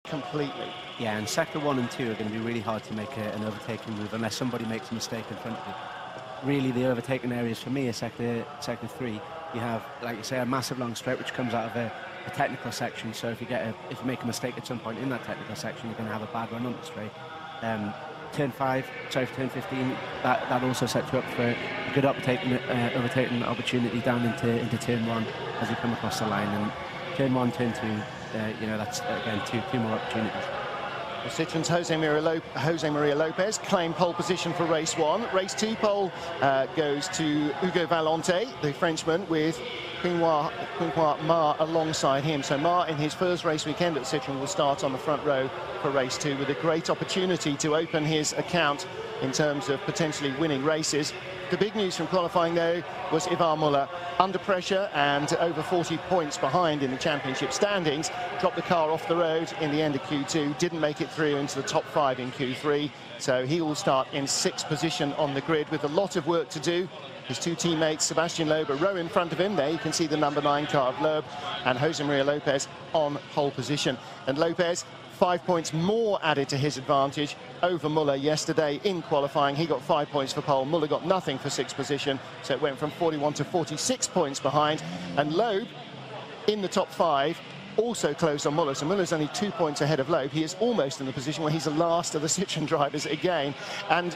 completely. Yeah, and sector 1 and 2 are going to be really hard to make an overtaking move unless somebody makes a mistake in front of you. Really, the overtaking areas for me are sector 3. You have, like you say, a massive long straight which comes out of a technical section. So if you make a mistake at some point in that technical section, you're going to have a bad run on the straight. Turn 15, that also sets you up for a good overtaking opportunity down into turn 1 as you come across the line. And turn 1, turn 2, that's again two more opportunities. Citroen's Jose Maria Lopez claimed pole position for race 1. Race 2 pole goes to Hugo Valente, the Frenchman, with Quinqua Ma alongside him. So Ma, in his first race weekend at Citroen, will start on the front row for race 2 with a great opportunity to open his account in terms of potentially winning races. The big news from qualifying, though, was Ivar Muller, under pressure and over 40 points behind in the championship standings, dropped the car off the road in the end of Q2, didn't make it through into the top 5 in Q3, so he will start in 6th position on the grid with a lot of work to do. His 2 teammates, Sebastian Loeb, a row in front of him. There you can see the number 9 car of Loeb, and Jose Maria Lopez on pole position. And Lopez, 5 points more added to his advantage over Muller yesterday in qualifying. He got 5 points for pole. Muller got nothing for 6th position, so it went from 41 to 46 points behind. And Loeb, in the top 5, also closed on Muller, so Muller's only 2 points ahead of Loeb. He is almost in the position where he's the last of the Citroen drivers again. And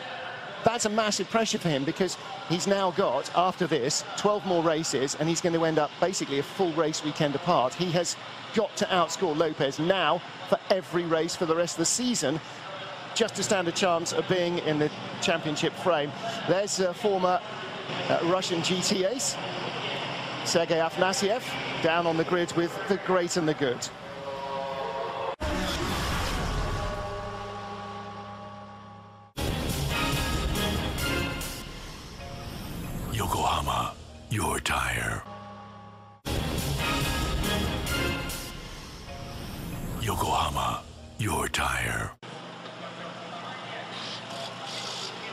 that's a massive pressure for him because he's now got, after this, 12 more races, and he's going to end up basically a full race weekend apart. He has got to outscore Lopez now for every race for the rest of the season just to stand a chance of being in the championship frame. There's former Russian GT ace, Sergei Afnasiev, down on the grid with the great and the good. Yokohama, your tire. Yokohama, your tire.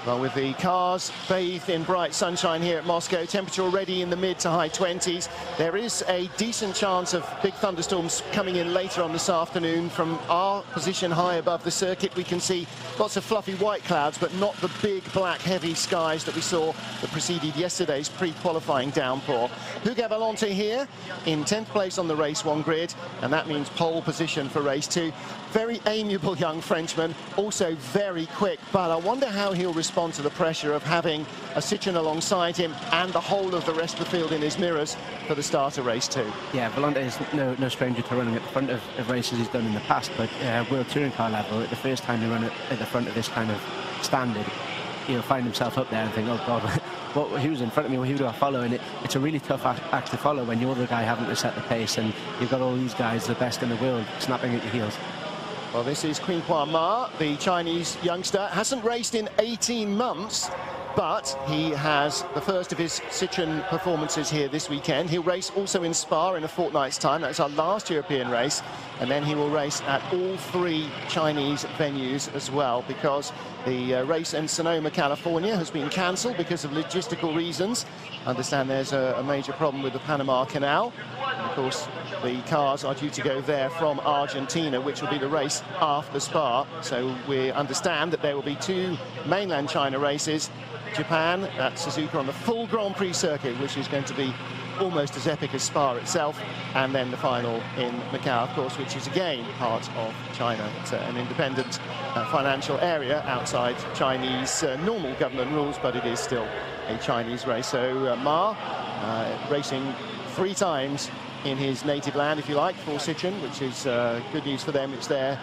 Well, with the cars bathed in bright sunshine here at Moscow, temperature already in the mid to high 20s. There is a decent chance of big thunderstorms coming in later on this afternoon. From our position high above the circuit, we can see lots of fluffy white clouds, but not the big black heavy skies that we saw that preceded yesterday's pre-qualifying downpour. Hugo Valente here in 10th place on the race 1 grid, and that means pole position for race 2. Very amiable young Frenchman, also very quick, but I wonder how he'll respond to the pressure of having a Citroen alongside him and the whole of the rest of the field in his mirrors for the start of race 2. Yeah, Valente is no stranger to running at the front of races he's done in the past, but World Touring Car level, the first time he run at the front of this kind of standard, he'll find himself up there and think, oh God, who's in front of me, who do I follow? And it's a really tough act to follow when you're the guy having to set the pace and you've got all these guys, the best in the world, snapping at your heels. Well, this is Quinqua Ma, the Chinese youngster. Hasn't raced in 18 months, but he has the first of his Citroen performances here this weekend. He'll race also in Spa in a fortnight's time. That's our last European race. And then he will race at all 3 Chinese venues as well, because the race in Sonoma, California has been cancelled because of logistical reasons. I understand there's a major problem with the Panama Canal. And of course, the cars are due to go there from Argentina, which will be the race after Spa. So we understand that there will be 2 mainland China races. Japan at Suzuka on the full Grand Prix circuit, which is going to be almost as epic as Spa itself, and then the final in Macau, of course, which is again part of China. It's an independent financial area outside Chinese normal government rules, but it is still a Chinese race. So Ma racing 3 times in his native land, if you like, for Citroen, which is good news for them. It's their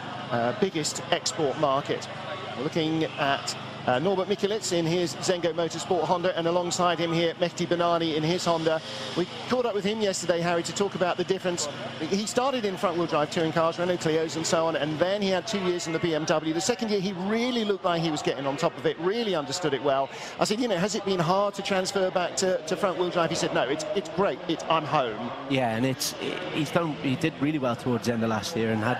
biggest export market. We're looking at Norbert Mikulits in his Zengo Motorsport Honda, and alongside him here, Mehdi Benani in his Honda. We caught up with him yesterday, Harry, to talk about the difference. He started in front-wheel drive touring cars, Renault Clios and so on, and then he had 2 years in the BMW. The second year, he really looked like he was getting on top of it, really understood it well. I said, has it been hard to transfer back to front-wheel drive? He said, no, it's great. I'm home. Yeah, and he did really well towards the end of last year, and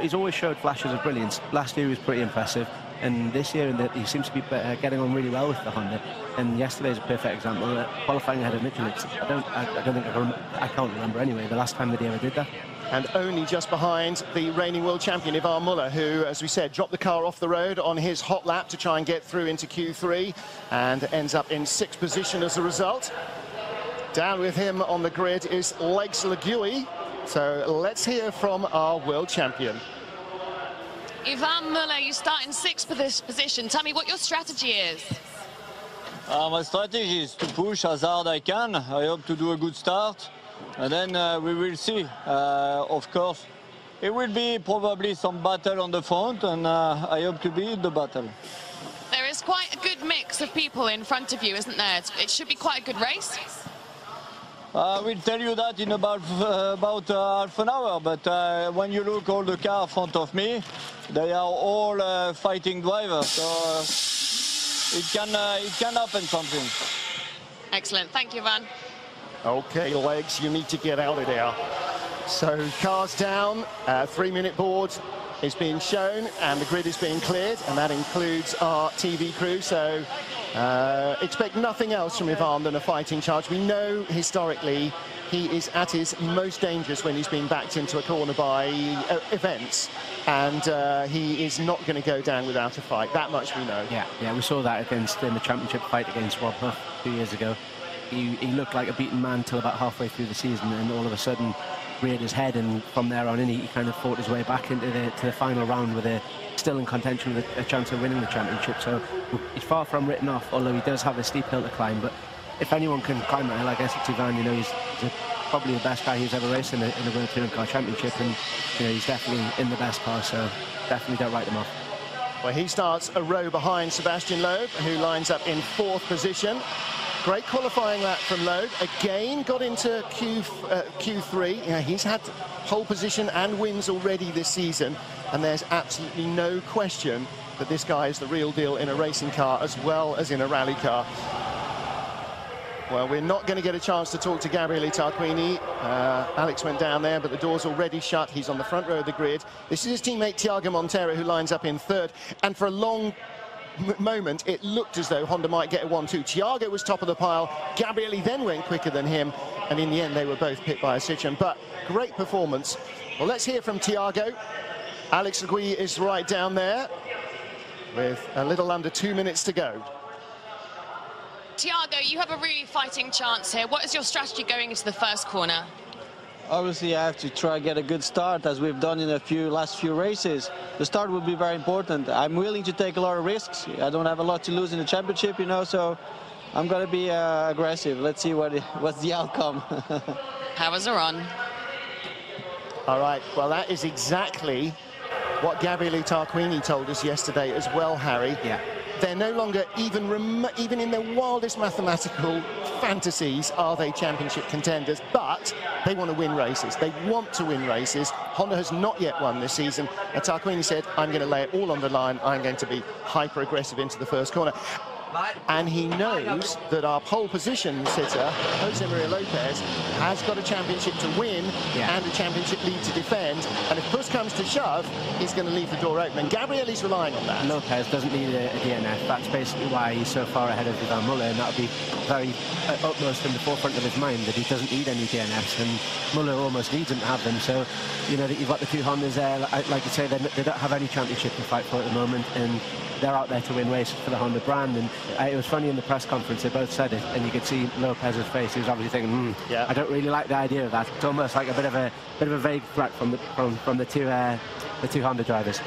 he's always showed flashes of brilliance. Last year he was pretty impressive, and this year he seems to be getting on really well with the Honda. And yesterday's a perfect example. Qualifying ahead of Mikulits. I can't remember anyway the last time that he ever did that. and only just behind the reigning world champion Ivan Muller, who, as we said, dropped the car off the road on his hot lap to try and get through into Q3 and ends up in 6th position as a result. Down with him on the grid is Legs Legui. So let's hear from our world champion. Ivan Muller, you start in 6th position. Tell me what your strategy is. My strategy is to push as hard as I can. I hope to do a good start, and then we will see. Of course, it will be probably some battle on the front, and I hope to be in the battle. There is quite a good mix of people in front of you, isn't there? It should be quite a good race. I will tell you that in about half an hour, but when you look all the cars in front of me, they are all fighting drivers, so it can happen something. Excellent, thank you, Van. Okay, Legs, you need to get out of there. So cars down, 3-minute board is being shown and the grid is being cleared, and that includes our TV crew. So expect nothing else from Ivan than a fighting charge. We know historically he is at his most dangerous when he's been backed into a corner by events, and he is not going to go down without a fight. That much we know. Yeah, we saw that in the championship fight against Rob Huff 2 years ago. He looked like a beaten man till about halfway through the season, and all of a sudden reared his head, and from there on in he kind of fought his way back into the final round with still in contention with a chance of winning the championship. So he's far from written off, although he does have a steep hill to climb. But if anyone can climb that hill, I guess it's Ivan. You know, he's probably the best guy who's ever raced in a World Touring Car Championship, and you know, he's definitely in the best car, so definitely don't write them off. Well, he starts a row behind Sebastian Loeb, who lines up in 4th position. Great qualifying lap from Loeb. Again, got into Q3. You know, he's had pole position and wins already this season, and there's absolutely no question that this guy is the real deal in a racing car as well as in a rally car. Well, we're not going to get a chance to talk to Gabriele Tarquini. Alex went down there, but the door's already shut. He's on the front row of the grid. This is his teammate Tiago Monteiro, who lines up in 3rd, and for a long moment it looked as though Honda might get a 1-2. Tiago was top of the pile, Gabriele then went quicker than him, and in the end they were both pit by a Citroen. But great performance. Well, let's hear from Tiago. Alex Legui is right down there with a little under 2 minutes to go. Tiago, you have a really fighting chance here. What is your strategy going into the first corner? Obviously, I have to try to get a good start, as we've done in the last few races. The start will be very important. I'm willing to take a lot of risks. I don't have a lot to lose in the championship, you know, so I'm going to be aggressive. Let's see what's the outcome. Powers are on. All right, well, that is exactly what Gabriele Tarquini told us yesterday as well, Harry. Yeah. They're no longer even in their wildest mathematical fantasies are they championship contenders, but they want to win races. They want to win races. Honda has not yet won this season, and Tarquini said, I'm going to lay it all on the line. I'm going to be hyper aggressive into the first corner. And he knows that our pole position sitter, Jose Maria Lopez, has got a championship to win and a championship lead to defend. And if push comes to shove, he's going to leave the door open. And Gabriele's relying on that. Lopez doesn't need a DNF. That's basically why he's so far ahead of Ivan Muller, and that'll be very utmost in the forefront of his mind, that he doesn't need any DNFs, and Muller almost needs him to have them. So, you know, that you've got the two Hondas there, like you say, they don't have any championship to fight for at the moment, and they're out there to win races for the Honda brand. And it was funny in the press conference, they both said it, and you could see Lopez's face. He was obviously thinking, I don't really like the idea of that. It's almost like a bit of a vague threat from the two Honda drivers.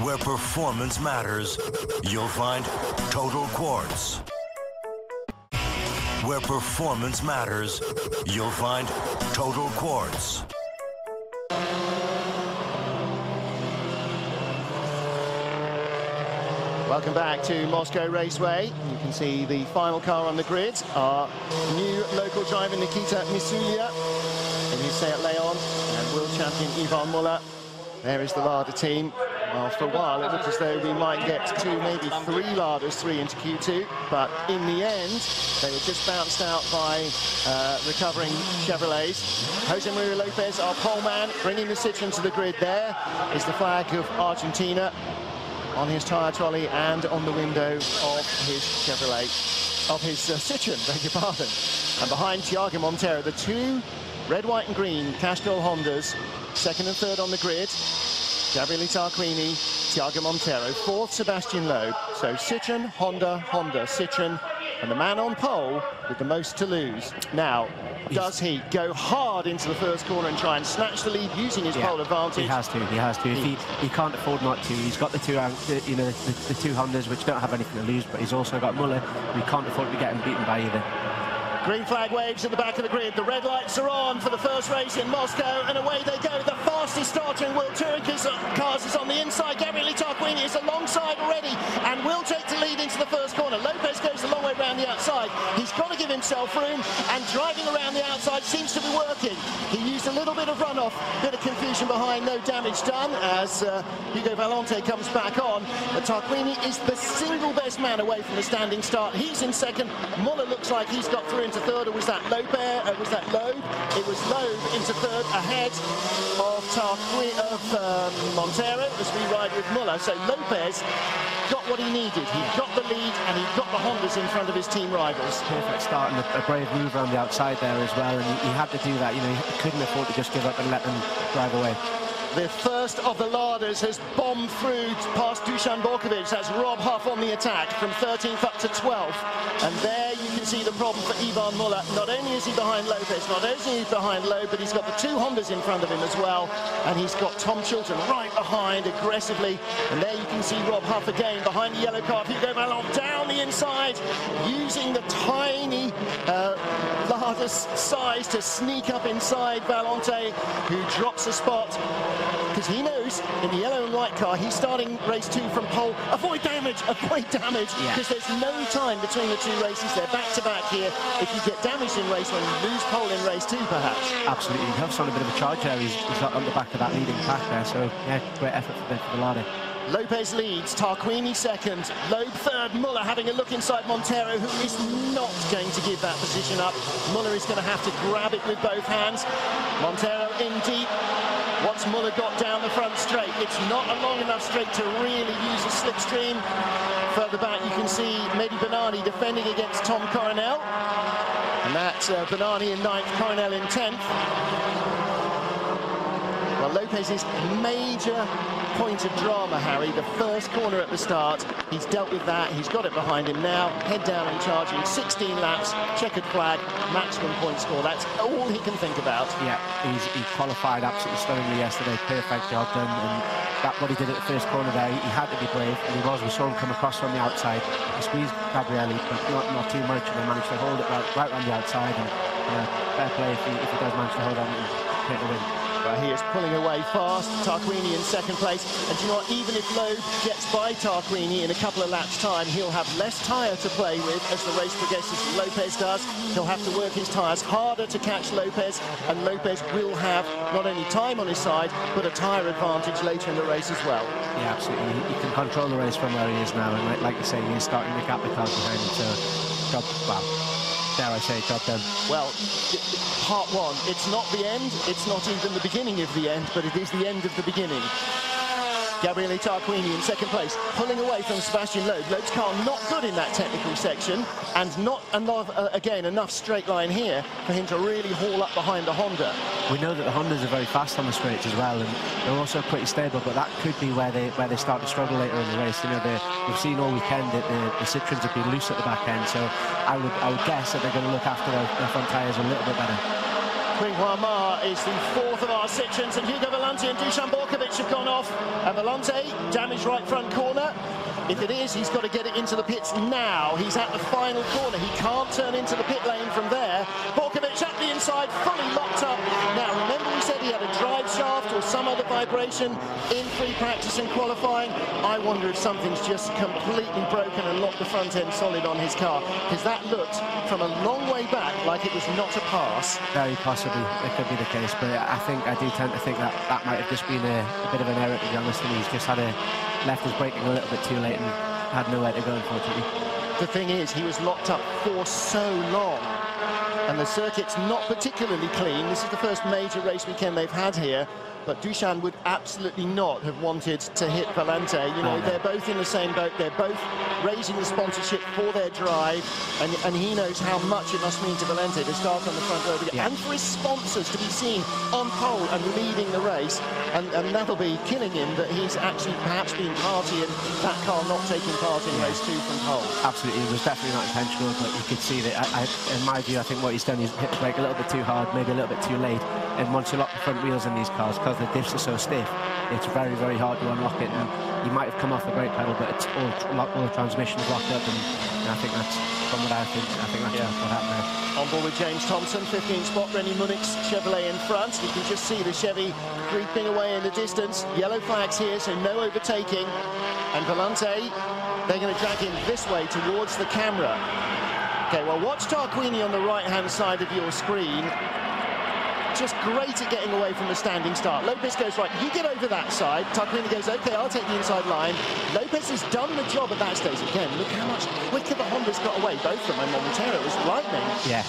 Where performance matters, you'll find Total Quartz. Where performance matters, you'll find Total Quartz. Welcome back to Moscow Raceway. You can see the final car on the grid. Our new local driver, Nikita Misulia, in his Seat Leon, and world champion Ivan Muller. There is the Lada team. Well, for a while, it looked as though we might get 2, maybe 3 Ladas, 3 into Q2. But in the end, they were just bounced out by recovering Chevrolets. Jose Maria Lopez, our pole man, bringing the Citroen to the grid. There is the flag of Argentina. on his tyre trolley and on the window of his Chevrolet, of his Citroen, beg your pardon. And behind Thiago Monteiro, the two red, white and green Castrol Hondas, second and third on the grid. Gabriele Tarquini, Thiago Monteiro, fourth Sebastian Loeb. So Citroen, Honda, Honda, Citroen, and the man on pole with the most to lose. Now, does he go hard into the first corner and try and snatch the lead using his pole advantage? He has to. He can't afford not to. He's got the two Hondas which don't have anything to lose, but he's also got Muller, who he can't afford to get him beaten by either. Green flag waves at the back of the grid. The red lights are on for the first race in Moscow, and away they go. The fastest starter in World Touring cars is on the inside. Gabriele Tarquini is alongside already and will take the lead into the first corner. Lopez goes a long way around the outside. He's got to give himself room, and driving around the outside seems to be working. He used a little bit of runoff, bit of confusion behind, no damage done as Hugo Valente comes back on. But Tarquini is the single best man away from the standing start. He's in second. Muller looks like he's got through into third, or was that Loeb? It was Loeb into third, ahead of Monteiro as we ride with Muller. So Lopez got what he needed. He got the lead and he got the Hondas in front of his team rivals. Perfect start and a brave move around the outside there as well, and he had to do that. You know, he couldn't afford to just give up and let them drive away. The first of the Larders has bombed through past Dusan Borkovic. That's Rob Huff on the attack from 13th up to 12th. And there you can see the problem for Ivan Muller. Not only is he behind Lopez, not only is he behind Loeb, but he's got the two Hondas in front of him as well. And he's got Tom Chilton right behind aggressively. And there you can see Rob Huff again behind the yellow car. Hugo Vallon down the inside, using the tiny Larders size to sneak up inside Valente, who drops a spot. Because he knows in the yellow and white car he's starting race 2 from pole. Avoid damage, because there's no time between the two races. They're back to back here. If you get damaged in race 1, you lose pole in race 2 perhaps. Absolutely. Huff's on a bit of a charge there. He's got on the back of that leading pack there, so yeah, great effort for the Larder. Lopez leads, Tarquini second, Loeb third, Muller having a look inside Monteiro, who is not going to give that position up. Muller is going to have to grab it with both hands. Monteiro in deep. What's Muller got down the front straight? It's not a long enough straight to really use a slipstream. Further back you can see Mehdi Benani defending against Tom Coronel. And that's Benani in 9th, Coronel in 10th. Well, Lopez's major point of drama, Harry, the first corner at the start, he's dealt with that, he's got it behind him now, head down and charging, 16 laps, checkered flag, maximum point score, that's all he can think about. Yeah, he qualified absolutely stunningly yesterday, perfect job done, and that what he did at the first corner there, he had to be brave, and he was. We saw him come across from the outside, he squeezed Gabriele, but not too much, and he managed to hold it right around the outside, and fair play if he does manage to hold on and take the win. Well, he is pulling away fast. Tarquini in second place. And do you know what? Even if Loeb gets by Tarquini in a couple of laps' time, he'll have less tyre to play with as the race progresses than Lopez does. He'll have to work his tyres harder to catch Lopez, and Lopez will have not only time on his side, but a tyre advantage later in the race as well. Yeah, absolutely. He can control the race from where he is now, and like you say, he is starting to gap the cars behind him, so dare I say, job done. Well, part 1, it's not the end, it's not even the beginning of the end, but it is the end of the beginning. Gabriele Tarquini in second place, pulling away from Sebastian Loeb. Loeb's car not good in that technical section, and not enough, enough straight line here for him to really haul up behind the Honda. We know that the Hondas are very fast on the straights as well, and they're also pretty stable, but that could be where they start to struggle later in the race. You know, we've seen all weekend that the Citroens have been loose at the back end, so I would guess that they're going to look after their front tyres a little bit better. Qinghua Ma is the fourth of our Citroens, and Hugo Valente and Dusan Borkovic have gone off. And Valente, damaged right front corner. If it is, he's got to get it into the pits now. He's at the final corner. He can't turn into the pit lane from there. Borkovic up the inside, fully locked up. Now, remember we said he had a drive shaft or some other vibration in free practice and qualifying. I wonder if something's just completely broken and locked the front end solid on his car, because that looked from a long way back like it was not a pass. Very possibly, it could be the case, but I do tend to think that might have just been a bit of an error, to be honest, and he's just left his braking a little bit too late and had nowhere to go, unfortunately. The thing is, he was locked up for so long, and the circuit's not particularly clean. This is the first major race weekend they've had here, but Duchan would absolutely not have wanted to hit Valente. You know, they're both in the same boat. They're both raising the sponsorship for their drive, and he knows how much it must mean to Valente to start on the front row again, and for his sponsors to be seen on pole and leading the race, and that'll be killing him that he's actually perhaps been party in that car not taking part in race 2 from pole. Absolutely, it was definitely not intentional, but you could see that, in my view, I think what he's done is hit the brake a little bit too hard, maybe a little bit too late, and once you lock the front wheels in these cars, because the diffs are so stiff, it's very, very hard to unlock it, and he might have come off the brake pedal, but it's all the transmission's locked up, and I think that's, from what I think that's what happened there. On board with James Thompson, 15th spot, Rennie Munich's Chevrolet in front. You can just see the Chevy creeping away in the distance. Yellow flags here, so no overtaking. And Valente, they're going to drag him this way towards the camera. Okay, well, watch Tarquini on the right-hand side of your screen. Just great at getting away from the standing start. Lopez goes, right, you get over that side. Tarquini goes, okay, I'll take the inside line. Lopez has done the job at that stage. Again, look how much quicker the Honda's got away. Both of them, and Montero was lightning. Yeah.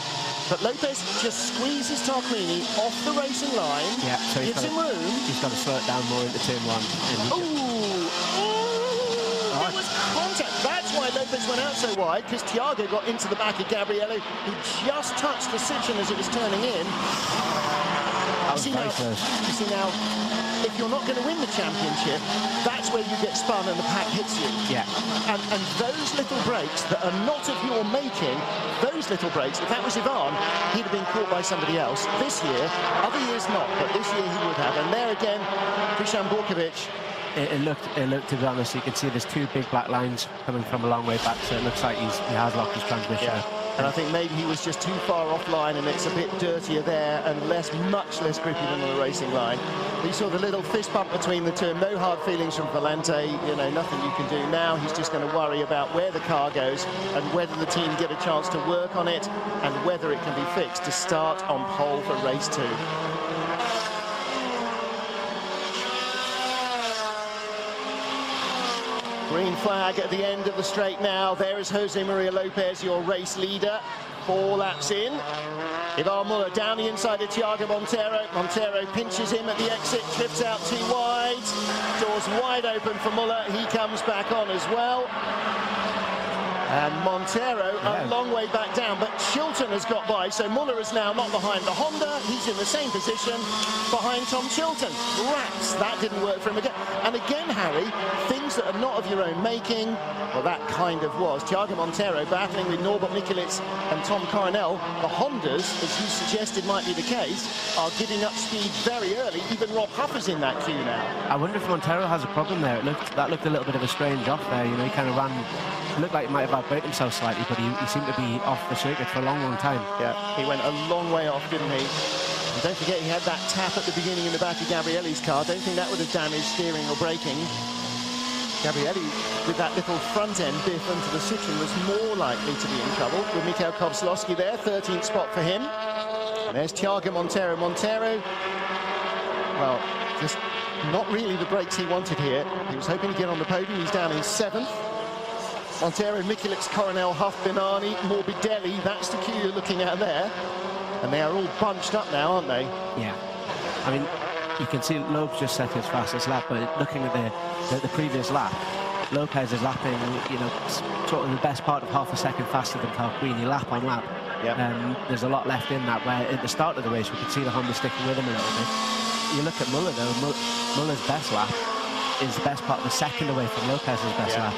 But Lopez just squeezes Tarquini off the racing line, so gives him room. He's got to slow it down more into turn 1. There was contact. That's why Lopez went out so wide, because Thiago got into the back of Gabrielli, who just touched the Citroen as it was turning in. You see now, if you're not going to win the championship, that's where you get spun and the pack hits you. Yeah. And those little breaks that are not of your making, those little breaks, if that was Ivan, he'd have been caught by somebody else. This year, other years not, but this year he would have. And there again, Dusan Borkovic. It looked, to be honest, you can see there's two big black lines coming from a long way back, so it looks like he has locked his transmission. Yeah. And I think maybe he was just too far offline, and it's a bit dirtier there and much less grippy than on the racing line. You saw the little fist bump between the two. No hard feelings from Valente. You know, nothing you can do now. He's just going to worry about where the car goes and whether the team get a chance to work on it and whether it can be fixed to start on pole for race 2. Green flag at the end of the straight now. There is Jose Maria Lopez, your race leader. 4 laps in. Ivan Muller down the inside of Thiago Montero. Montero pinches him at the exit, drifts out too wide. Doors wide open for Muller. He comes back on as well. And Montero a long way back down, but Chilton has got by, so Muller is now not behind the Honda. He's in the same position behind Tom Chilton. Rats, that didn't work for him again. And again, Harry, things that are not of your own making, well, that kind of was. Thiago Montero battling with Norbert Michelic and Tom Coronel. The Hondas, as you suggested might be the case, are giving up speed very early. Even Rob Huffer's in that queue now. I wonder if Montero has a problem there. That looked a little bit of a strange off there. You know, he kind of ran. It looked like he might have outbraked himself slightly, but he seemed to be off the circuit for a long, long time. Yeah, he went a long way off, didn't he? And don't forget, he had that tap at the beginning in the back of Gabrielli's car. Don't think that would have damaged steering or braking. Gabrielli, with that little front end biff onto the Citroen, was more likely to be in trouble. With Mikhail Kovslowski there, 13th spot for him. And there's Thiago Montero. Montero, well, just not really the brakes he wanted here. He was hoping to get on the podium. He's down in 7th. Montero, Michelic, Coronel, Huff, Binani, Morbidelli. That's the queue you're looking at there. And they are all bunched up now, aren't they? Yeah. I mean, you can see Lopez just set his fastest lap, but looking at the previous lap, Lopez is lapping, you know, sort of the best part of half a second faster than Tarquini, lap on lap. Yeah. There's a lot left in that, where at the start of the race we could see the Honda sticking with him a little bit. You look at Muller though, Muller's best lap is the best part of the second away from Lopez's best lap,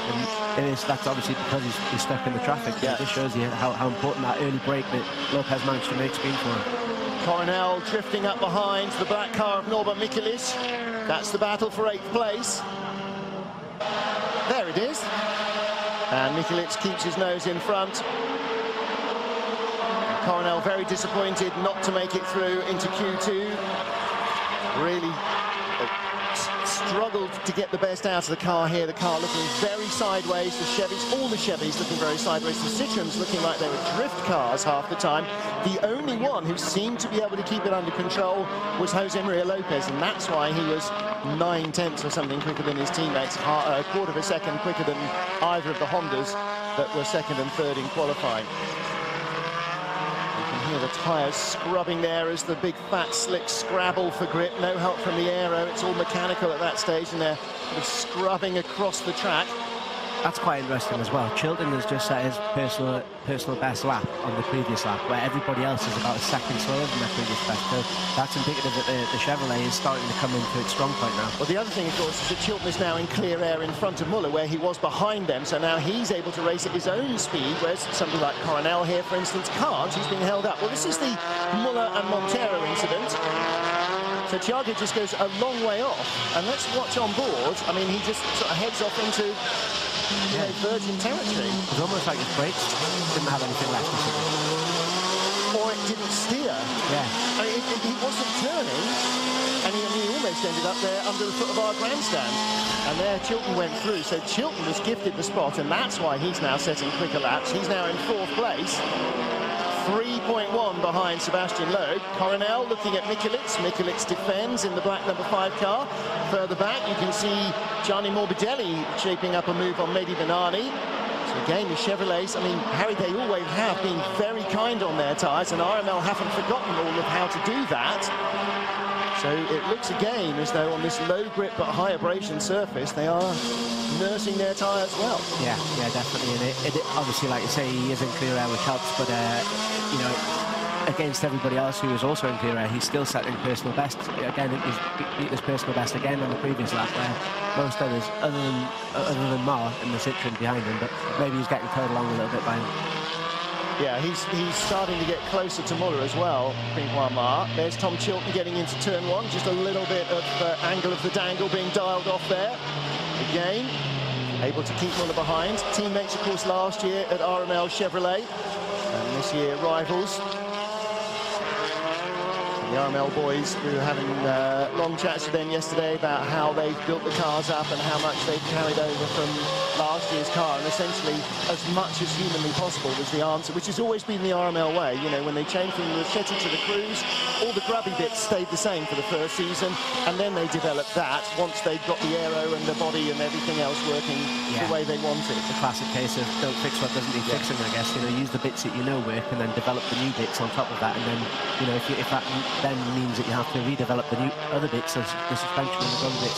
and that's obviously because he's stuck in the traffic. Yeah. It just shows you how important that early break that Lopez managed to make's been for him. Coronel drifting up behind the black car of Norbert Michelic. That's the battle for 8th place. There it is. And Michelic keeps his nose in front. Coronel very disappointed not to make it through into Q2. Really struggled to get the best out of the car here. The car looking very sideways. The Chevys, all the Chevys looking very sideways. The Citroens looking like they were drift cars half the time. The only one who seemed to be able to keep it under control was Jose Maria Lopez, and that's why he was 9/10 or something quicker than his teammates, a quarter of a second quicker than either of the Hondas that were second and third in qualifying. You can hear of the tyres scrubbing there as the big fat slicks scrabble for grip. No help from the aero. It's all mechanical at that stage, and they're sort of scrubbing across the track. That's quite interesting as well. Chilton has just set his personal best lap on the previous lap, where everybody else is about a second slower than their previous best. So that's indicative that the Chevrolet is starting to come into its strong point now. Well, the other thing, of course, is that Chilton is now in clear air in front of Muller, where he was behind them. So now he's able to race at his own speed, whereas somebody like Coronel here, for instance, can't. He's being held up. Well, this is the Muller and Montero incident. So Thiago just goes a long way off, and let's watch on board. I mean, he just sort of heads off into virgin territory. It was almost like his brakes didn't have anything left. Or it didn't steer. Yeah. I mean, he wasn't turning, and he almost ended up there under the foot of our grandstand. And there Chilton went through, so Chilton was gifted the spot, and that's why he's now setting quicker laps. He's now in 4th place. 3.1 behind Sebastian Loeb. Coronel looking at Mikulits. Mikulits defends in the black number 5 car. Further back, you can see Gianni Morbidelli shaping up a move on Mehdi Benani. So again, the Chevrolets, I mean, Harry, they always have been very kind on their tyres, and RML haven't forgotten all of how to do that. So it looks again as though on this low grip but high abrasion surface, they are nursing their tyres well. Yeah, definitely. And it obviously, like you say, he is in clear air, which helps, but you know, against everybody else who is also in clear air, he's still setting personal best. Again, he's beat his personal best again on the previous lap, where most others, other than Mar and the Citroen behind him, but maybe he's getting towed along a little bit by him. Yeah, he's starting to get closer to Muller as well, Benoit Mar. There's Tom Chilton getting into turn 1. Just a little bit of angle of the dangle being dialed off there. Again, able to keep Muller behind. Teammates, of course, last year at RML Chevrolet. And this year, rivals. The RML boys, we were having long chats with them yesterday about how they've built the cars up and how much they've carried over from last year's car, and essentially as much as humanly possible was the answer, which has always been the RML way. You know, when they changed from the Rossetti to the Cruise, all the grubby bits stayed the same for the first season, and then they developed that once they'd got the aero and the body and everything else working the way they wanted. It's a classic case of don't fix what doesn't need fixing, I guess. You know, use the bits that you know work and then develop the new bits on top of that, and then, you know, if that then means that you have to redevelop the new other bits, as the suspension and the gun bits,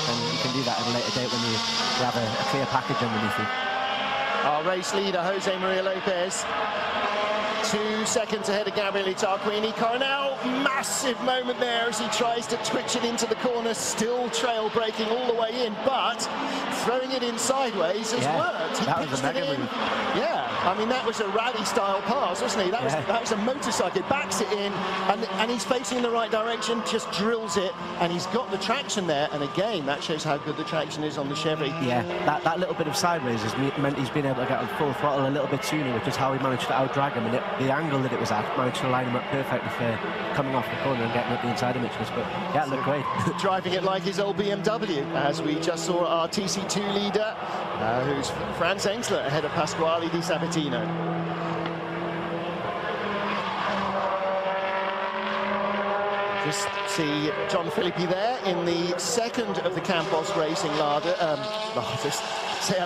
and you can do that at a later date when you have a clear package underneath you. Our race leader, Jose Maria Lopez, 2 seconds ahead of Gabriele Tarquini. Coronel, massive moment there as he tries to twitch it into the corner, still trail braking all the way in, but throwing it in sideways has worked. That was a mega move. Yeah, I mean, that was a rally-style pass, wasn't he? That was a motorcycle. It backs it in, and he's facing in the right direction, just drills it, and he's got the traction there. And again, that shows how good the traction is on the Chevy. Yeah, that little bit of sideways has meant he's been able to get on full throttle a little bit sooner, which is how he managed to outdrag him. And the angle that it was at managed to line him up perfectly for coming off the corner and getting up the inside of Mitchells. But yeah, it looked great. Driving it like his old BMW, as we just saw our TC2 leader, who's Franz Engsler ahead of Pasquale Di Sabatino. Just see John Philippi there in the second of the Campos Racing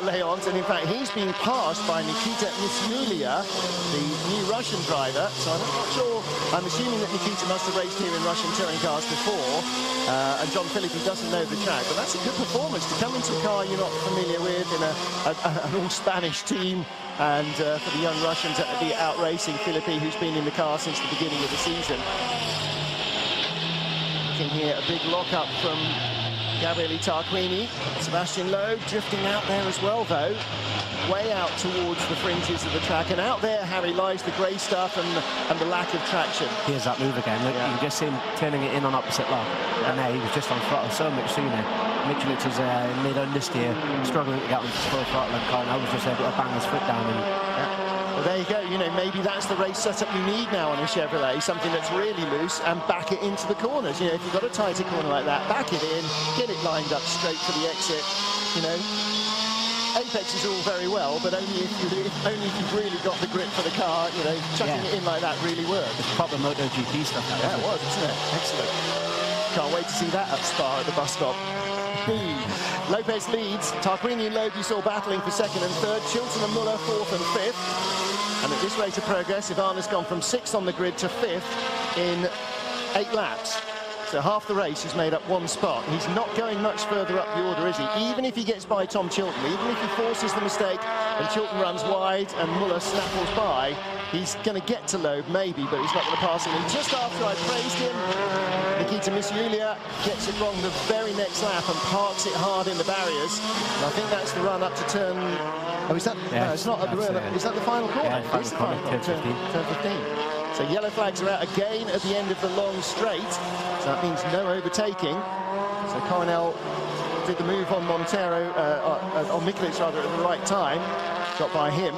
Leons, and in fact he's been passed by Nikita Misiulia, the new Russian driver. So I'm not sure, I'm assuming that Nikita must have raced here in Russian touring cars before, and John Philippi doesn't know the track, but that's a good performance to come into a car you're not familiar with in an all-Spanish team, and for the young Russian to be out-racing Philippi, who's been in the car since the beginning of the season. Looking here, a big lock-up from Gabriele Tarquini. Sebastian Loeb drifting out there as well, though, way out towards the fringes of the track, and out there, Harry, lies the grey stuff and the lack of traction. Here's that move again. Look, you can just see him turning it in on opposite lock, and there he was just on throttle so much sooner. Mitrovic is mid-understeer, struggling to get on full throttle, and Coronel was just able to bang his foot down. And well, there you go. You know, maybe that's the race setup you need now on a Chevrolet, something that's really loose, and back it into the corners. You know, if you've got a tighter corner like that, back it in, get it lined up straight for the exit. You know, apex is all very well, but only if you've really got the grip for the car. You know, chucking it in like that really works. It's proper MotoGP stuff. Yeah, it was, isn't it? Excellent. Can't wait to see that at Spa at the bus stop. Lopez leads. Tarquini and Loeb you saw battling for second and third. Chilton and Muller fourth and fifth. And at this rate of progress, Ivan has gone from 6th on the grid to 5th in 8 laps. So half the race he's made up one spot. He's not going much further up the order, is he? Even if he gets by Tom Chilton, even if he forces the mistake and Chilton runs wide and Muller snaffles by, he's going to get to Loeb, maybe, but he's not going to pass him. And just after I praised him, Nikita Misiulia gets it wrong the very next lap and parks it hard in the barriers. And I think that's the run up to turn... Oh, is that... Yeah, no, it's not. Is that the final corner? Yeah, It's the final corner, turn 15. So yellow flags are out again at the end of the long straight. So that means no overtaking. So Coronel did the move on Montero, on Mikulic rather, at the right time. Got by him.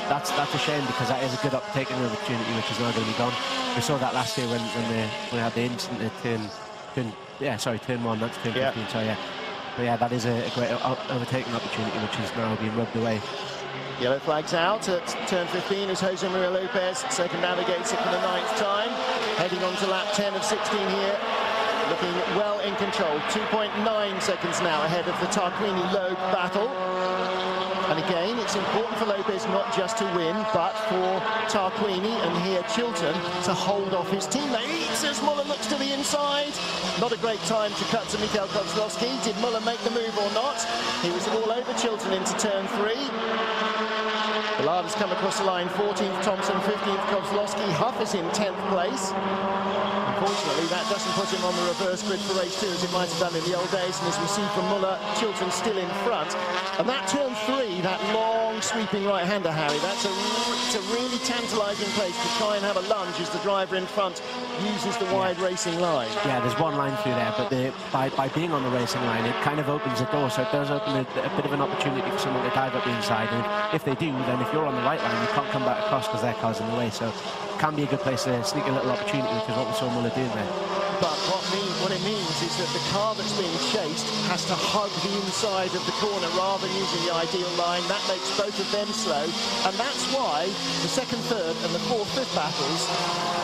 That's a shame, because that is a good overtaking opportunity, which is now going to be gone. We saw that last year when we had the incident at turn 1, that's turn 15, yeah. So yeah. But yeah, that is a great overtaking opportunity, which is now being rubbed away. Yellow flags out at turn 15 as Jose Maria Lopez circumnavigates it for the 9th time. Heading on to lap 10 of 16 here. Looking well in control. 2.9 seconds now ahead of the Tarquini-Loeb battle. And again, it's important for Lopez not just to win, but for Tarquini and here Chilton to hold off his teammates as Muller looks to the inside. Not a great time to cut to Mikhail Kozlowski. Did Muller make the move or not? He was all over Chilton into turn 3. Ballard has come across the line, 14th Thompson, 15th Kozlowski. Huff is in 10th place. Unfortunately, that doesn't put him on the reverse grid for race 2 as it might have done in the old days. And as we see from Muller, Chilton still in front. And that turn 3, that long sweeping right-hander, Harry, it's a really tantalising place to try and have a lunge as the driver in front uses the wide racing line. Yeah, there's one line through there, but by being on the racing line, it kind of opens the door, so it does open a bit of an opportunity for someone to dive up the inside. And if they do, then if you're on the right line, you can't come back across because their car's in the way. So it can be a good place to sneak a little opportunity, which is what we saw Muller doing there. But what it means is that the car that's being chased has to hug the inside of the corner rather than using the ideal line. That makes both of them slow, and that's why the 2nd, 3rd and the 4th, 5th battles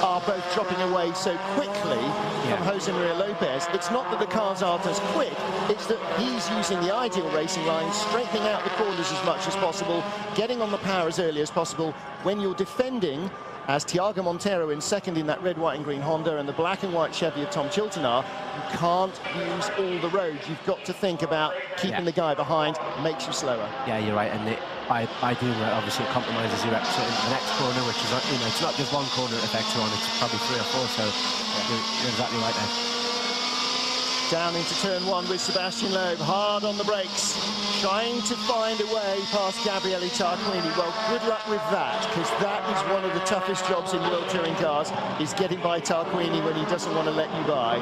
are both dropping away so quickly from Jose Maria Lopez. It's not that the cars aren't as quick, it's that he's using the ideal racing line, straightening out the corners as much as possible, getting on the power as early as possible. When you're defending, as Tiago Montero in 2nd in that red, white and green Honda and the black and white Chevy of Tom Chilton are, you can't use all the roads. You've got to think about keeping the guy behind, makes you slower. Yeah, you're right, and by doing that, obviously it compromises your exit into the next corner, which is, it's not just one corner it affects you on, it's probably 3 or 4, so you're exactly right there. Down into turn 1 with Sebastian Loeb, hard on the brakes, trying to find a way past Gabriele Tarquini. Well, good luck with that, because that is one of the toughest jobs in World Touring cars, is getting by Tarquini when he doesn't want to let you by.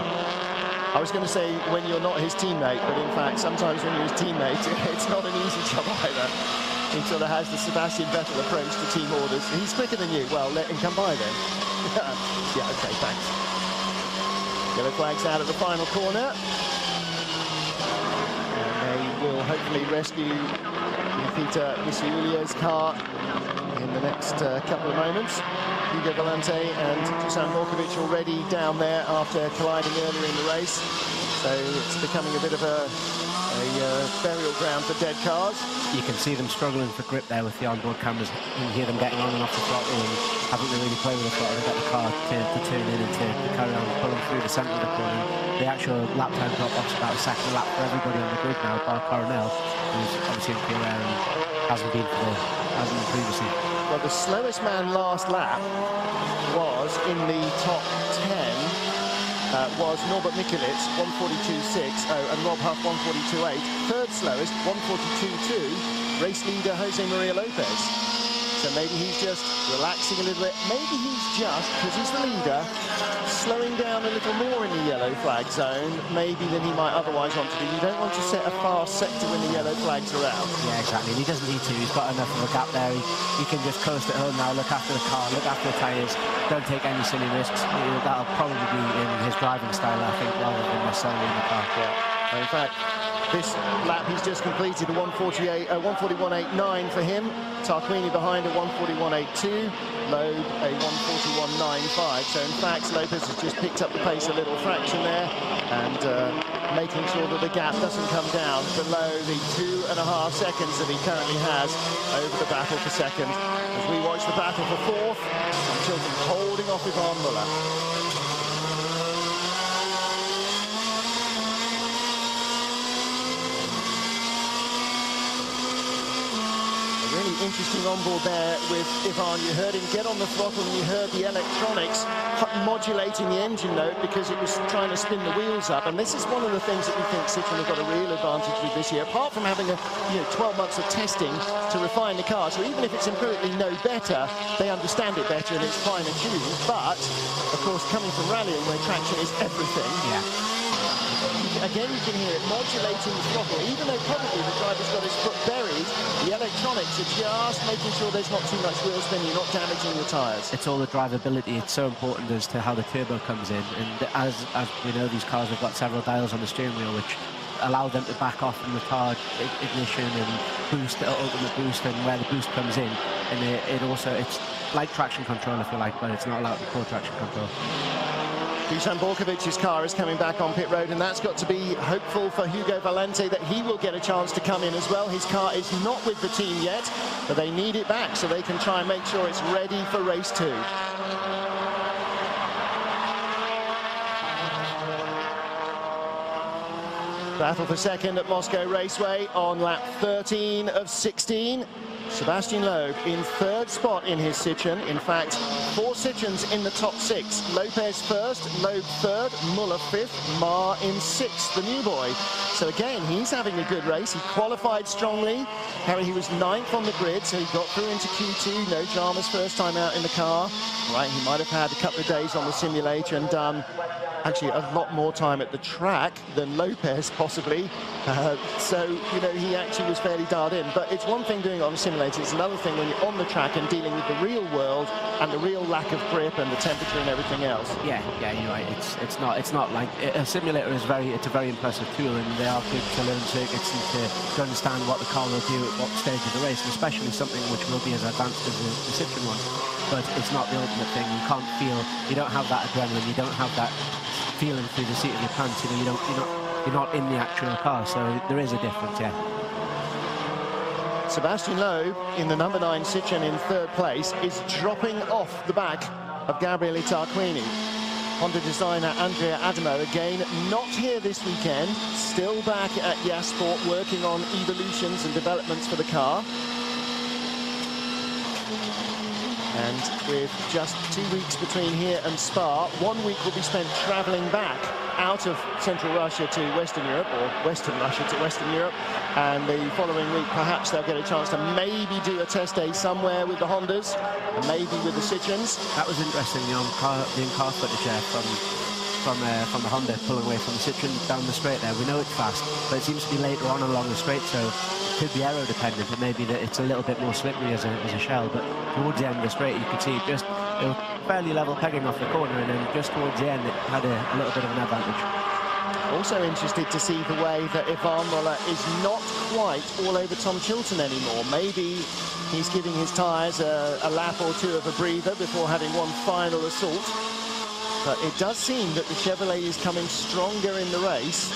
I was going to say when you're not his teammate, but in fact, sometimes when you're his teammate, it's not an easy job either. He sort of has the Sebastian Vettel approach to team orders. He's quicker than you. Well, let him come by then. Yeah, okay, thanks. Yellow flags out at the final corner. And they will hopefully rescue Nikita Misiulia's car in the next couple of moments. Hugo Volante and Dusan Morkovic already down there after colliding earlier in the race. So it's becoming a bit of a burial ground for dead cars. You can see them struggling for grip there with the onboard cameras. You can hear them getting on and off the throttle and having to really play with the throttle to get the car to turn in and to carry on pulling through the centre of the corner. The actual lap time drop off's about a second lap for everybody on the grid now, bar Coronel, who's obviously in pure air and hasn't been previously. Well, the slowest man last lap was in the top 10. Was Norbert Mikulic, 142.60, and Rob Huff, 142.8. Third slowest, 142.2, race leader Jose Maria Lopez. So maybe he's just relaxing a little bit. Maybe he's just, because he's the leader, slowing down a little more in the yellow flag zone, maybe than he might otherwise want to do. You don't want to set a fast sector when the yellow flags are out. Yeah, exactly. And he doesn't need to. He's got enough of a gap there. He can just coast at home now, look after the car, look after the tyres, don't take any silly risks. That'll probably be in his driving style, I think, rather than necessarily in the car. Yeah. In fact, This lap he's just completed a 141.89 for him. Tarquini behind a 141.82. Loeb a 141.95. So in fact, Lopez has just picked up the pace a little fraction there, and making sure that the gap doesn't come down below the 2.5 seconds that he currently has over the battle for second. As we watch the battle for fourth, Tom Chilton holding off Ivan Muller. Really interesting onboard there with Ivan. You heard him get on the throttle and you heard the electronics modulating the engine note because it was trying to spin the wheels up. And this is one of the things that we think Citroën have got a real advantage with this year, apart from having 12 months of testing to refine the car. So even if it's empirically no better, they understand it better and it's finer tuned. But of course, coming from rallying where traction is everything. Yeah. Again, you can hear it modulating the throttle. Even though probably the driver's got his foot buried, the electronics are just making sure there's not too much wheel spin, you're not damaging your tyres. It's all the drivability. It's so important as to how the turbo comes in. And as we know, these cars have got several dials on the steering wheel, which allow them to back off and retard ignition and boost, ultimate boost, and where the boost comes in. And it's like traction control, if you like, but it's not allowed to core traction control. Dusan Borkovic's car is coming back on pit road, and that's got to be hopeful for Hugo Valente that he will get a chance to come in as well. His car is not with the team yet, but they need it back so they can try and make sure it's ready for race 2. Battle for second at Moscow Raceway on lap 13 of 16. Sebastian Loeb in third spot in his Citroën. In fact, 4 Citroëns in the top 6. Lopez first, Loeb third, Muller fifth, Marr in sixth, the new boy. So again, he's having a good race. He qualified strongly. Harry, he was 9th on the grid, so he got through into Q2. No dramas first time out in the car. Right, he might have had a couple of days on the simulator and done actually a lot more time at the track than Lopez possibly. So, he actually was fairly dialed in. But it's one thing doing it on a simulator. It's another thing when you're on the track and dealing with the real world and the real lack of grip and the temperature and everything else. Yeah, you're right. It's not like a simulator is it's a very impressive tool, and they are good to learn circuits and to understand what the car will do at what stage of the race, and especially something which will be as advanced as the Citroën one. But it's not the ultimate thing. You can't feel, you don't have that adrenaline, you don't have that feeling through the seat of your pants. You're not in the actual car, so there is a difference, yeah. Sebastian Loeb in the number 9 Citroën in third place is dropping off the back of Gabriele Tarquini. Honda designer Andrea Adamo again not here this weekend, still back at Yasport working on evolutions and developments for the car. And with just 2 weeks between here and Spa, 1 week will be spent travelling back out of Central Russia to Western Europe, or Western Russia to Western Europe, and the following week perhaps they'll get a chance to maybe do a test day somewhere with the Hondas, and maybe with the Citroëns. That was interesting, the in-car footage there from the Honda pulling away from the Citroën down the straight there. We know it's fast, but it seems to be later on along the straight, so it could be aero dependent. It may be that it's a little bit more slippery as a shell, but towards the end of the straight you could see it was fairly level pegging off the corner, and then just towards the end it had a little bit of an advantage. Also interested to see the way that Ivan Muller is not quite all over Tom Chilton anymore. Maybe he's giving his tyres a lap or two of a breather before having one final assault. But it does seem that the Chevrolet is coming stronger in the race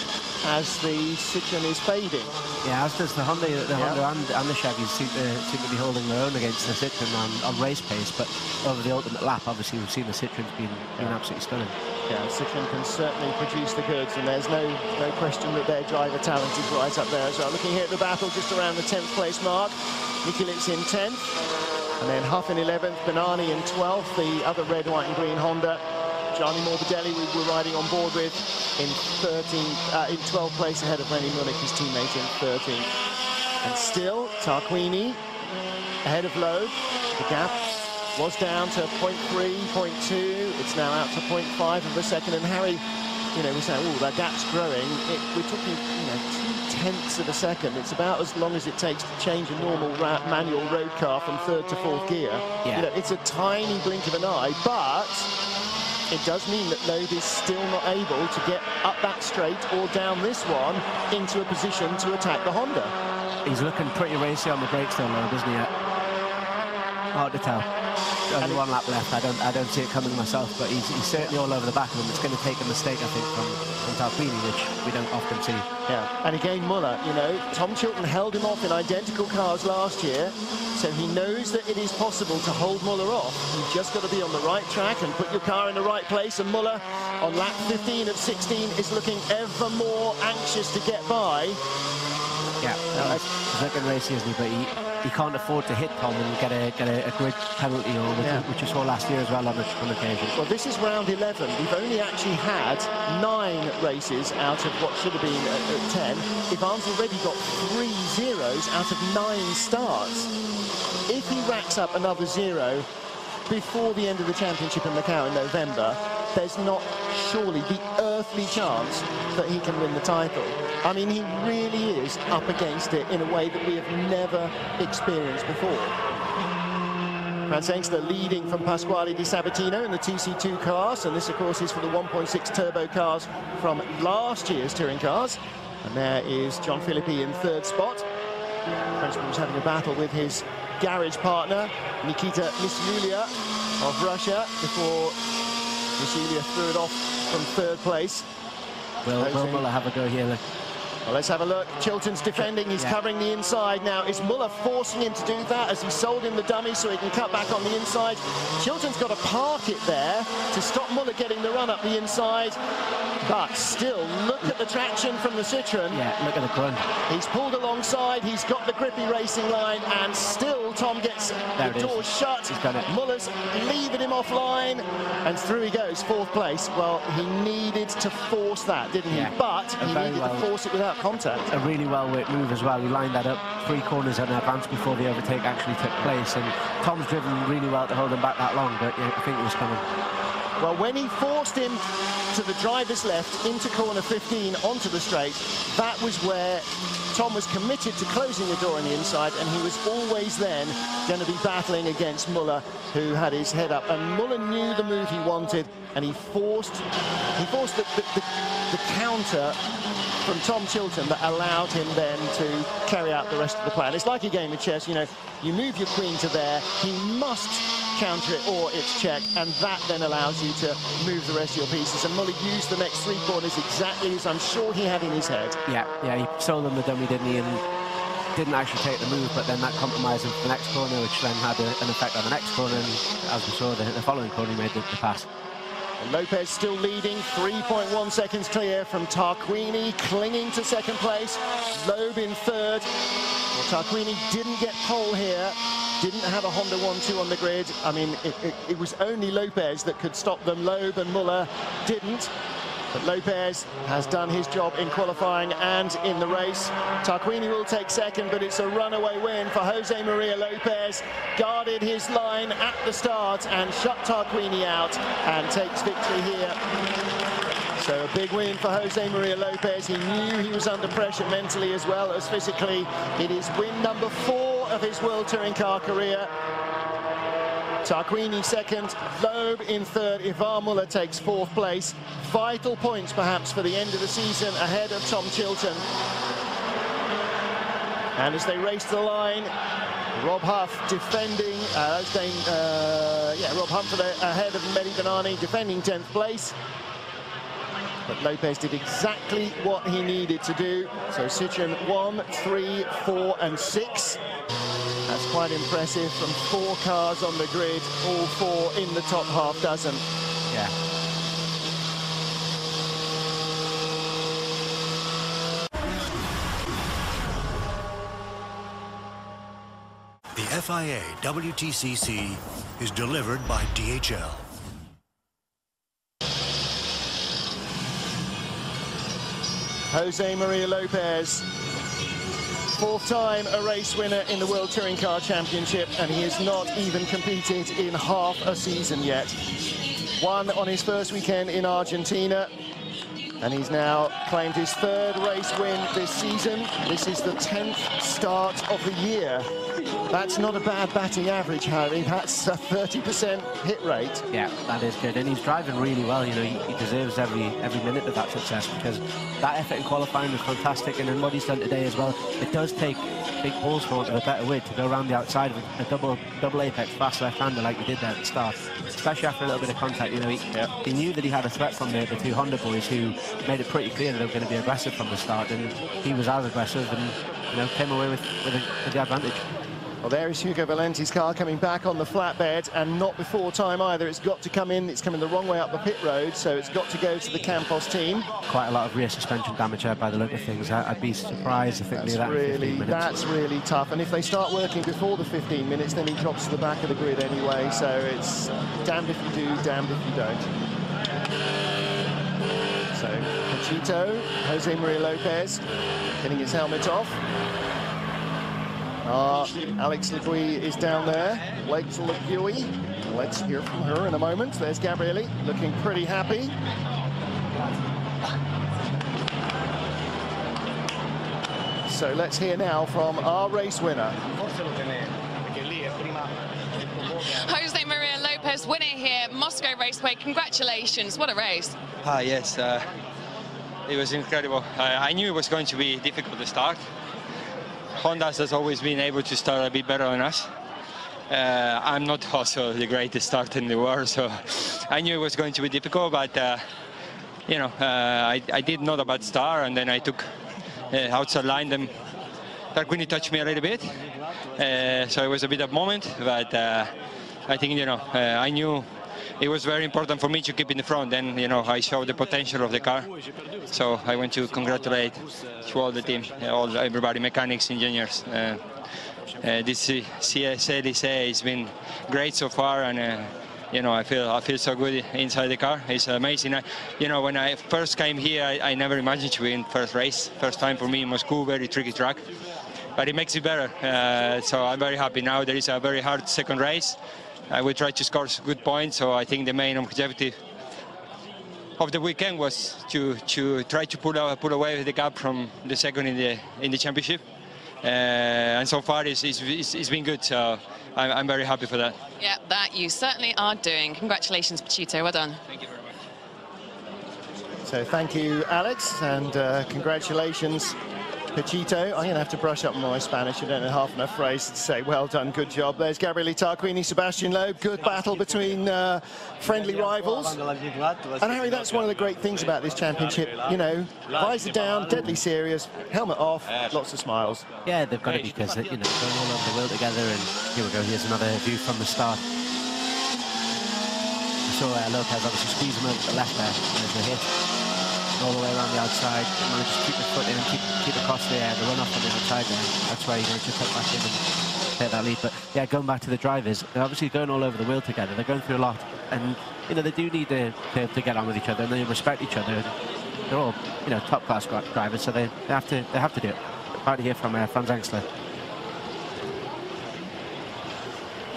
as the Citroën is fading. Yeah, as does the Honda, and the Chevys seem to be holding their own against the Citroën on race pace. But over the ultimate lap, obviously, we've seen the Citroën's been absolutely stunning. Yeah, Citroën can certainly produce the goods, and there's no question that their driver talent is right up there as well. Looking here at the battle, just around the 10th place mark. Mikulits in 10th, and then Huff in 11th, Benani in 12th, the other red, white and green Honda. Gianni Morbidelli we were riding on board with in 12th place ahead of René Munich, his teammate, in 13th. And still, Tarquini ahead of Loeb. The gap was down to 0.3, 0.2. It's now out to 0.5 of a second. And Harry, we say, oh, that gap's growing. We're talking, 0.2 of a second. It's about as long as it takes to change a normal manual road car from 3rd to 4th gear. Yeah. It's a tiny blink of an eye, but it does mean that Loeb is still not able to get up that straight or down this one into a position to attack the Honda. He's looking pretty racy on the brakes though, Loeb, isn't he? Hard to tell. Only one lap left. I don't see it coming myself, but he's certainly all over the back of him. It's going to take a mistake, I think, from Tarquini, which we don't often see. Yeah, and again, Muller, you know, Tom Chilton held him off in identical cars last year, so he knows that it is possible to hold Muller off. You've just got to be on the right track and put your car in the right place, and Muller, on lap 15 of 16, is looking ever more anxious to get by. Yeah, he's looking racy, isn't he? But he can't afford to hit Tom and get a grid penalty, which we saw last year as well on occasion. Well, this is round 11. We've only actually had 9 races out of what should have been 10. Ivan's already got 3 zeros out of 9 starts. If he racks up another 0 before the end of the championship in Macau in November, there's not surely the earthly chance that he can win the title. I mean, he really is up against it in a way that we have never experienced before. Franz Engstler leading from Pasquale Di Sabatino in the TC2 class, and this, of course, is for the 1.6 turbo cars from last year's touring cars. And there is John Philippi in 3rd spot. The Frenchman was having a battle with his garage partner, Nikita Misiulia of Russia, before Misiulia threw it off from 3rd place. Will Muller have a go here? Look. Well, let's have a look. Chilton's defending. He's covering the inside now. Is Muller forcing him to do that as he sold him the dummy so he can cut back on the inside? Chilton's got to park it there to stop Muller getting the run up the inside. But still, look at the traction from the Citroen. Yeah, look at the grunt. He's pulled alongside. He's got the grippy racing line, and still Tom gets the door shut. He's done it. Muller's leaving him offline, and through he goes, 4th place. Well, he needed to force that, didn't he? But he needed to force it without contact. A really well-worked move as well. He lined that up 3 corners in advance before the overtake actually took place, and Tom's driven really well to hold him back that long, but yeah, I think it was coming. Well, when he forced him to the driver's left into corner 15 onto the straight, that was where Tom was committed to closing the door on the inside, and he was always then going to be battling against Muller, who had his head up. And Muller knew the move he wanted, and he forced the counter from Tom Chilton that allowed him then to carry out the rest of the plan. It's like a game of chess, you know, you move your queen to there, he must counter it or it's check, and that then allows you to move the rest of your pieces. And Muller used the next 3 corners exactly as I'm sure he had in his head. Yeah, he sold him the dummy, didn't he, and didn't actually take the move, but then that compromised him for the next corner, which then had an effect on the next corner, and as we saw, the following corner he made the pass. Lopez still leading, 3.1 seconds clear from Tarquini, clinging to 2nd place. Loeb in 3rd. Well, Tarquini didn't get pole here, didn't have a Honda 1-2 on the grid. I mean, it was only Lopez that could stop them. Loeb and Muller didn't. But Lopez has done his job in qualifying and in the race. Tarquini will take 2nd, but it's a runaway win for Jose Maria Lopez. Guarded his line at the start and shut Tarquini out and takes victory here. So a big win for Jose Maria Lopez. He knew he was under pressure mentally as well as physically. It is win number 4 of his World Touring Car career. Tarquini 2nd, Loeb in 3rd, Ivar Muller takes 4th place. Vital points perhaps for the end of the season ahead of Tom Chilton. And as they race to the line, Rob Huff defending, Rob Huff ahead of Mehdi Benani, defending 10th place. But Lopez did exactly what he needed to do. So Citroen 1, 3, 4 and 6. That's quite impressive from 4 cars on the grid, all 4 in the top half dozen. Yeah. The FIA WTCC is delivered by DHL. Jose Maria Lopez, 4th time a race winner in the World Touring Car Championship, and he has not even competed in half a season yet. Won on his first weekend in Argentina, and he's now claimed his 3rd race win this season. This is the 10th start of the year That's not a bad batting average, Harry. That's a 30% hit rate. Yeah, that is good, and he's driving really well. You know, he deserves every minute of that success, because that effort in qualifying was fantastic, and then what he's done today as well. It does take big balls, for want of a better word, to go around the outside with a double apex fast left-hander like he did there at the start, especially after a little bit of contact. You know, he knew that he had a threat from the two Honda boys, who made it pretty clear that they were going to be aggressive from the start, and he was as aggressive, and you know, came away with the advantage. Well, there is Hugo Valente's car coming back on the flatbed, and not before time either. It's got to come in. It's coming the wrong way up the pit road, so it's got to go to the Campos team. Quite a lot of rear suspension damage there by the look of things. I'd be surprised if it knew that in 15 minutes. That's really tough. And if they start working before the 15 minutes, then he drops to the back of the grid anyway. So it's damned if you do, damned if you don't. So Pachito, Jose Maria Lopez, getting his helmet off. Alex Legui is down there. Legs Legui. Let's hear from her in a moment. There's Gabriele, looking pretty happy. So let's hear now from our race winner. Jose Maria Lopez, winner here, Moscow Raceway. Congratulations, what a race. Yes, it was incredible. I knew it was going to be difficult to start. Honda has always been able to start a bit better than us. I'm not also the greatest starter in the world, so I knew it was going to be difficult, but you know, I did not a bad start, and then I took outside line them. Tarquini touched me a little bit, so it was a bit of a moment, but I think, you know, I knew it was very important for me to keep in the front. Then, you know, I showed the potential of the car. So I want to congratulate to all the team, everybody, mechanics, engineers. This CSLIC has been great so far, and you know, I feel so good inside the car. It's amazing. You know, when I first came here, I never imagined to win first race. First time for me in Moscow, very tricky track. But it makes it better. So I'm very happy now. There is a very hard second race. We tried to score good points, so I think the main objective of the weekend was to try to pull away the gap from the second in the championship. And so far it's been good, so I'm very happy for that. Yeah, that you certainly are doing. Congratulations, Pachito, well done. Thank you very much. So thank you, Alex, and congratulations, Pachito. I'm going to have to brush up on my Spanish. I don't know half enough phrase to say well done, good job. There's Gabriele Tarquini, Sebastian Loeb. Good battle between friendly rivals. And Harry, that's one of the great things about this championship. You know, visor down, deadly serious, helmet off, lots of smiles. Yeah, they've got to be, because, you know, going all over the world together. And here we go, here's another view from the start. We saw Lopez obviously squeeze him over to the left there. There's the hit. All the way around the outside, managed to keep the foot in and keep across the run off on the outside there. That's why you know, to cut back in and take that lead. But yeah, going back to the drivers, they're obviously going all over the world together. They're going through a lot, and you know, they do need to get on with each other, and they respect each other. They're all, you know, top class drivers, so they have to do it. Out here from Franz Engstler.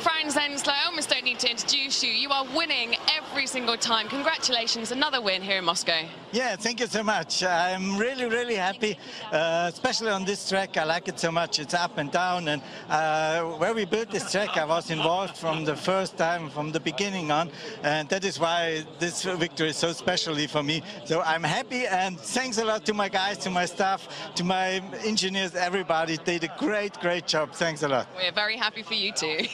Franz Engstler, I almost don't need to introduce you. You are winning every single time. Congratulations, another win here in Moscow. Yeah, thank you so much. I'm really, really happy, especially on this track. I like it so much. It's up and down, and where we built this track, I was involved from the first time, from the beginning on, and that is why this victory is so specially for me. So I'm happy, and thanks a lot to my guys, to my staff, to my engineers, everybody. They did a great, great job. Thanks a lot. We're very happy for you too.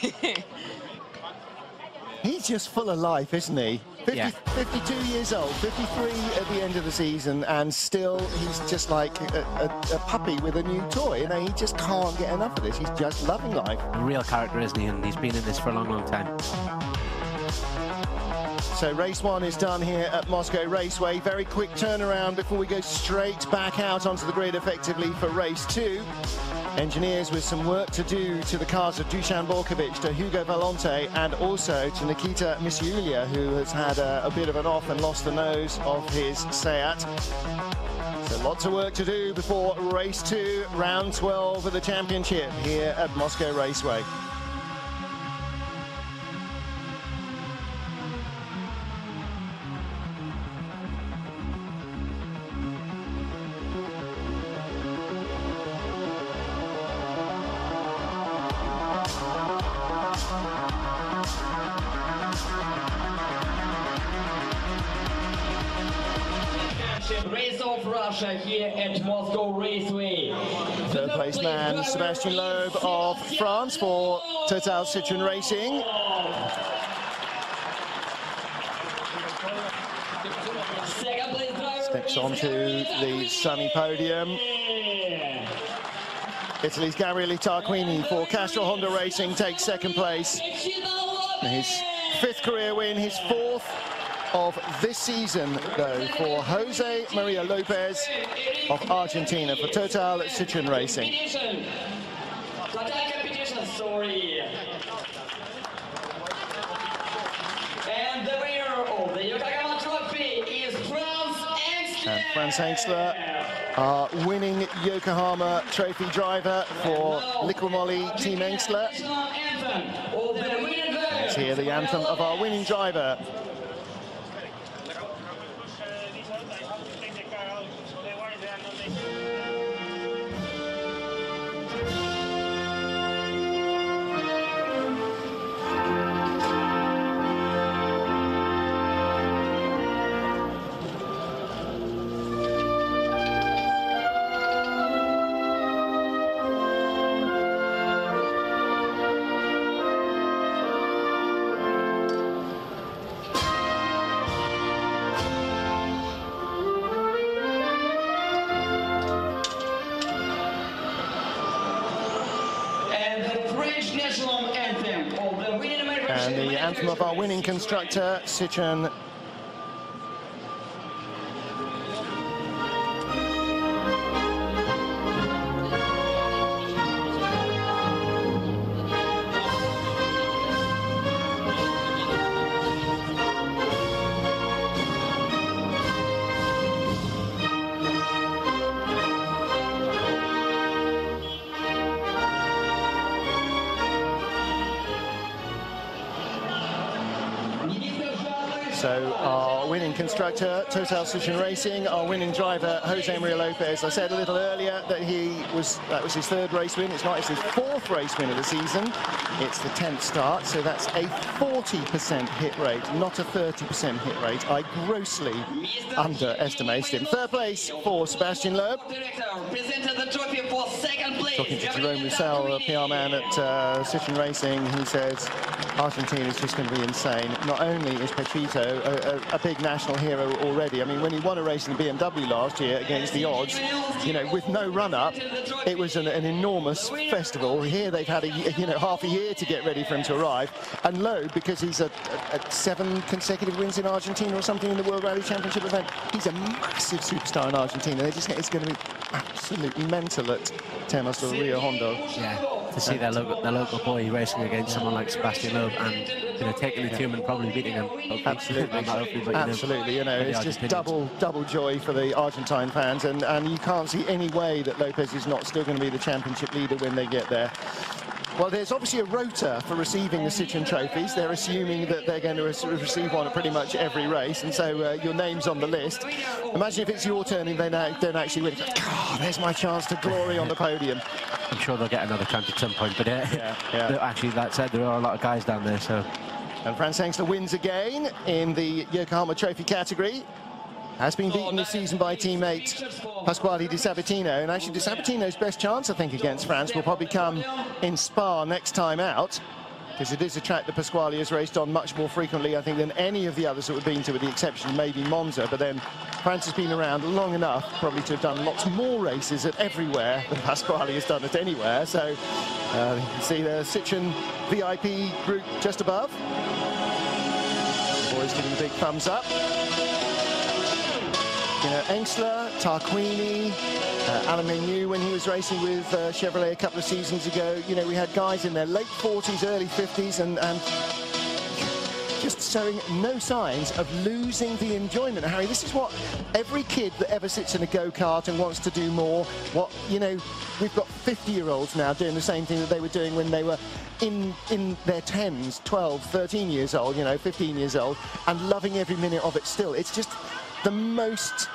He's just full of life, isn't he? 52 years old, 53 at the end of the season, and still he's just like a puppy with a new toy. You know, he just can't get enough of this. He's just loving life. A real character, isn't he? And he's been in this for a long, long time. So race one is done here at Moscow Raceway. Very quick turnaround before we go straight back out onto the grid effectively for race two. Engineers with some work to do to the cars of Dusan Borkovic, to Hugo Valente, and also to Nikita Misiulia, who has had a bit of an off and lost the nose of his Seat. So lots of work to do before race two, round 12 of the championship here at Moscow Raceway. Race of Russia here at Moscow Raceway. Third place man Sébastien Loeb of France for Total Citroën Racing. Steps onto the sunny podium. Italy's Gabriele Tarquini for Castro Honda Racing takes second place. His 5th career win, his 4th of this season, though, for Jose Maria Lopez of Argentina for Total Citroën Racing. And the winner of the Yokohama Trophy is Franz Engstler. And Franz Engstler, our winning Yokohama Trophy driver for Liqui Team Engstler. Let's hear the anthem of our winning driver. And the anthem of our winning constructor, Citroën. So our winning constructor, Total Citroën Racing, our winning driver, Jose Maria Lopez. I said a little earlier that that was his 3rd race win. It's not, it's his 4th race win of the season. It's the 10th start, so that's a 40% hit rate, not a 30% hit rate. I grossly underestimated him. 3rd place for Sébastien Loeb. Talking to Jerome Roussel, the PR man at Citroën Racing, he says Argentina is just going to be insane. Not only is Pechito a big national hero already. I mean, when he won a race in the BMW last year against the odds, you know, with no run-up, it was an enormous festival. Here they've had half a year to get ready for him to arrive. And Loeb, because he's at 7 consecutive wins in Argentina or something in the World Rally Championship event, he's a massive superstar in Argentina. It's going to be absolutely mental at Termas del Rio Hondo. Yeah, to see their local boy racing against someone like Sébastien Loeb and taking the 2 and probably beating him. Absolutely, absolutely. You know, it's just double joy for the Argentine fans, and you can't see any way that Lopez is not still going to be the championship leader when they get there. Well, there's obviously a rota for receiving the Citroën trophies. They're assuming that they're going to receive one at pretty much every race, and so your name's on the list. Imagine if it's your turn and they don't actually win. God, there's my chance to glory on the podium. I'm sure they'll get another chance at some point, but actually, that said, there are a lot of guys down there, so... And Franz Engstler wins again in the Yokohama Trophy category. Has been beaten this season by teammate Pasquale Di Sabatino. And actually, Di Sabatino's best chance, I think, against France will probably come in Spa next time out, because it is a track that Pasquale has raced on much more frequently, I think, than any of the others that we've been to, with the exception of maybe Monza. But then France has been around long enough probably to have done lots more races at everywhere than Pasquale has done at anywhere. So you can see the Citroën VIP group just above. The boys giving a big thumbs up. You know, Engstler, Tarquini, Alain Menu, when he was racing with Chevrolet a couple of seasons ago, you know, we had guys in their late 40s, early 50s, and just showing no signs of losing the enjoyment. Harry, this is what every kid that ever sits in a go-kart and wants to do more, you know, we've got 50-year-olds now doing the same thing that they were doing when they were in their 10s, 12, 13 years old, you know, 15 years old, and loving every minute of it still. It's just the most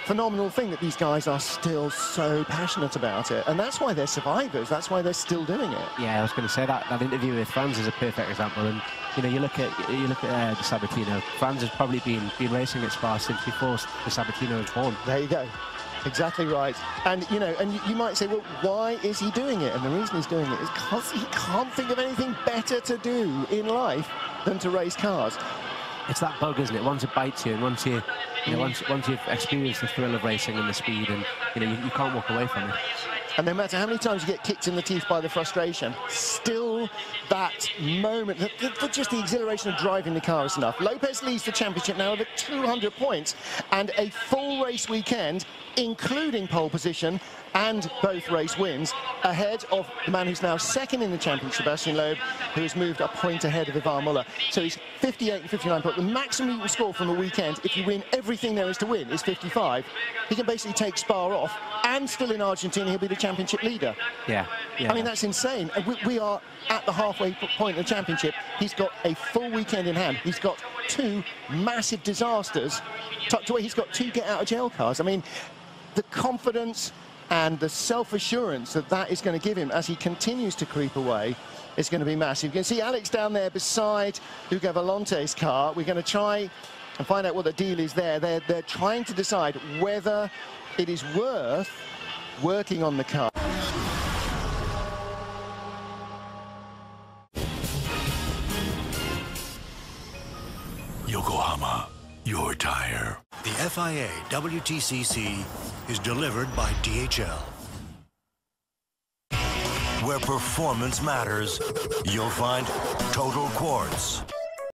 phenomenal thing that these guys are still so passionate about it, and that's why they're survivors. That's why they're still doing it. Yeah, I was going to say that interview with Franz is a perfect example, and You know, you look at the Sabatino. Franz has probably been racing at Spa since before the Sabatino was born. There you go. Exactly right. And, you know, and you might say, well, why is he doing it? And the reason he's doing it is because he can't think of anything better to do in life than to race cars. It's that bug, isn't it? Once it bites you, and once you've experienced the thrill of racing and the speed, and you know you can't walk away from it. And no matter how many times you get kicked in the teeth by the frustration, still that moment, just the exhilaration of driving the car is enough. Lopez leads the championship now with 200 points and a full race weekend, including pole position and both race wins, ahead of the man who's now second in the championship, Sebastian Loeb, who has moved a point ahead of Ivan Muller. So he's 58 and 59 points. The maximum you can score from a weekend, if you win everything there is to win, is 55. He can basically take Spa off, and still in Argentina, he'll be the championship leader. Yeah. I mean, that's insane. We are at the halfway point of the championship. He's got a full weekend in hand. He's got two massive disasters tucked away. He's got two get-out-of-jail cars. I mean, the confidence and the self-assurance that is going to give him as he continues to creep away is going to be massive. You can see Alex down there beside Hugo Valente's car. We're going to try and find out what the deal is there. They're trying to decide whether it is worth working on the car. Yokohama, your tire. The FIA WTCC is delivered by DHL. Where performance matters, you'll find Total Quartz.